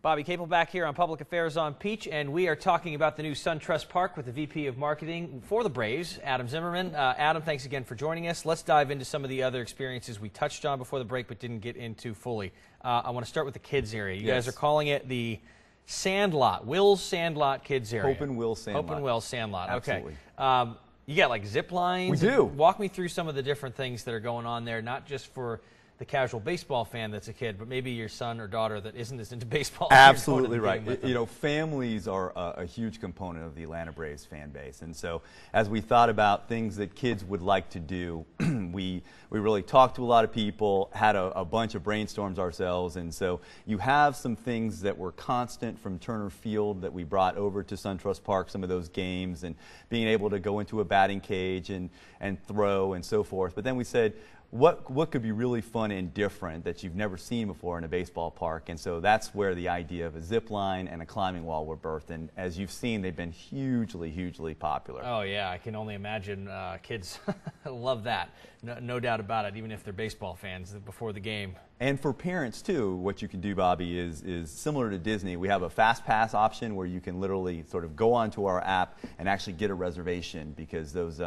Bobby Capel back here on Public Affairs on Peach, and we are talking about the new Suntrust Park with the VP of Marketing for the Braves, Adam Zimmerman. Adam, thanks again for joining us. Let's dive into some of the other experiences we touched on before the break but didn't get into fully. I want to start with the kids area. You guys are calling it the Sandlot, Will's Sandlot Kids area. Hope and Will Sandlot. Hope and Will Sandlot. Absolutely. Okay. You got like zip lines. We do. Walk me through some of the different things that are going on there, not just for the casual baseball fan that's a kid, but maybe your son or daughter that isn't as into baseball. Absolutely right. You know, families are a huge component of the Atlanta Braves fan base, and so as we thought about things that kids would like to do, we really talked to a lot of people, had a bunch of brainstorms ourselves, and so you have some things that were constant from Turner Field that we brought over to Suntrust Park, some of those games, and being able to go into a batting cage and throw and so forth. But then we said, what could be really fun and different that you've never seen before in a baseball park? And so that's where the idea of a zip line and a climbing wall were birthed. And as you've seen, they've been hugely popular. Oh, yeah. I can only imagine kids love that. No doubt about it, even if they're baseball fans before the game. And for parents, too, what you can do, Bobby, is similar to Disney. We have a fast pass option where you can literally sort of go onto our app and actually get a reservation because those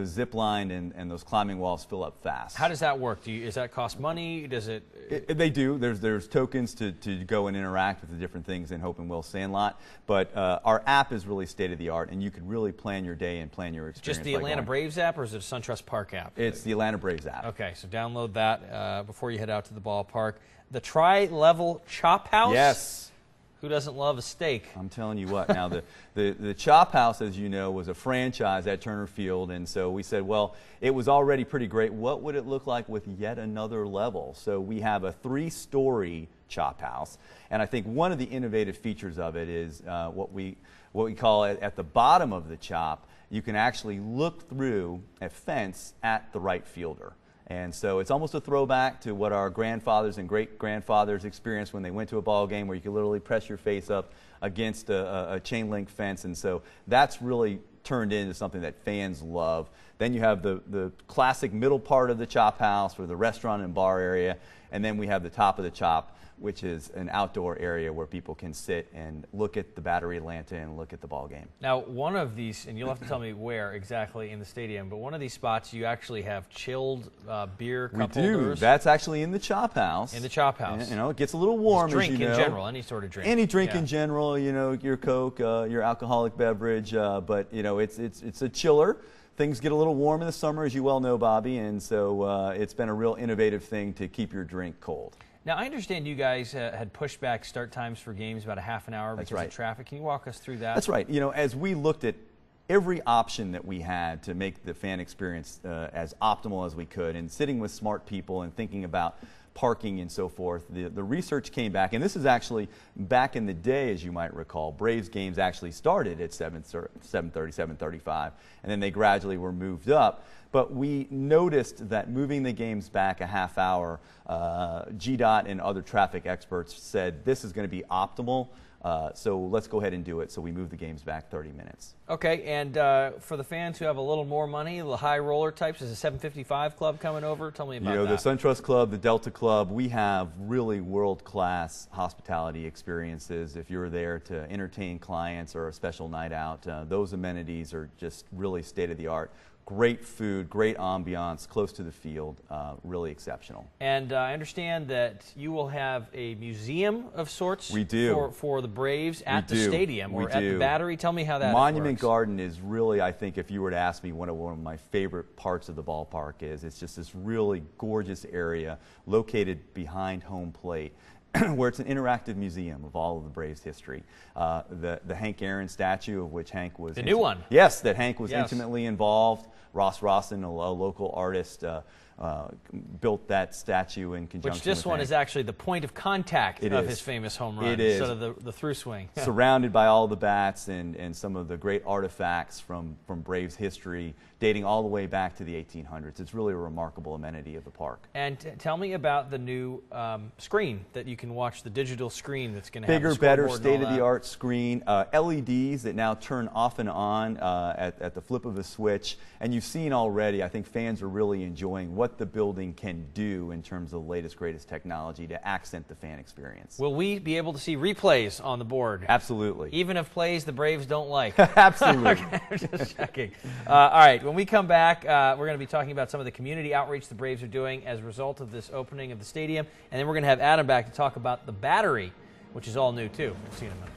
zip line and those climbing walls fill up fast. How does that work? Does that cost money? Does it? They do. There's tokens to go and interact with the different things in Hope and Will Sandlot. But our app is really state of the art, and you can really plan your day and plan your experience. Just the Atlanta Braves app, or is it a Suntrust Park app? It's the Atlanta Braves app. Okay, so download that before you head out to the ballpark. The tri-level chop house? Yes. Who doesn't love a steak? I'm telling you what. Now, the Chop House, as you know, was a franchise at Turner Field, and so we said, well, it was already pretty great. What would it look like with yet another level? So we have a 3-story Chop House, and I think one of the innovative features of it is what we call it at the bottom of the chop, you can actually look through a fence at the right fielder. And so it's almost a throwback to what our grandfathers and great-grandfathers experienced when they went to a ball game, where you could literally press your face up against a chain link fence. And so that's really turned into something that fans love. Then you have the classic middle part of the Chop House, or the restaurant and bar area. And then we have the top of the chop, which is an outdoor area where people can sit and look at the Battery Atlanta and look at the ball game. Now, one of these, and you'll have to tell me where exactly in the stadium, but one of these spots you actually have chilled beer cup holders. We do. That's actually in the Chop House. In the Chop House. And, you know, it gets a little warm, drink as you know. in general, any sort of drink. Any drink in general, you know, your Coke, your alcoholic beverage, but, you know, it's a chiller. Things get a little warm in the summer, as you well know, Bobby, and so it's been a real innovative thing to keep your drink cold. Now, I understand you guys had pushed back start times for games about a half an hour because of traffic. Can you walk us through that? That's right. You know, as we looked at every option that we had to make the fan experience as optimal as we could, and sitting with smart people and thinking about parking and so forth, the research came back, and this is actually back in the day, as you might recall, Braves games actually started at 7:30, 7:35, and then they gradually were moved up. But we noticed that moving the games back a half hour, GDOT and other traffic experts said this is going to be optimal. So let's go ahead and do it. So we moved the games back 30 minutes. Okay, and for the fans who have a little more money, the high roller types, is a 755 club coming over? Tell me about that. You know, the Suntrust Club, the Delta Club, we have really world-class hospitality experiences. If you're there to entertain clients or a special night out, those amenities are just really state-of-the-art. Great food, great ambiance, close to the field, really exceptional. And I understand that you will have a museum of sorts. We do. For the Braves at the stadium or at the Battery. Tell me how that Monument works. Garden is really, I think, if you were to ask me, one of my favorite parts of the ballpark is. It's just this really gorgeous area located behind home plate, where it's an interactive museum of all of the Braves' history. The Hank Aaron statue, of which Hank was... The new one. Yes, that Hank was intimately involved. Ross Rawson, a local artist, built that statue in conjunction with Which this one Hank. is actually the point of contact of his famous home run. It is. Instead of the through swing. Surrounded by all the bats and some of the great artifacts from Braves history, dating all the way back to the 1800s. It's really a remarkable amenity of the park. And tell me about the new screen that you can watch, the digital screen that's going to have bigger, better, state-of-the-art screen, LEDs that now turn off and on at the flip of a switch. And you've seen already, I think fans are really enjoying what what the building can do in terms of the latest, greatest technology to accent the fan experience. Will we be able to see replays on the board? Absolutely. Even if plays the Braves don't like? Absolutely. Okay, just checking. All right, when we come back, we're going to be talking about some of the community outreach the Braves are doing as a result of this opening of the stadium, and then we're going to have Adam back to talk about the Battery, which is all new too. We'll see you in a minute.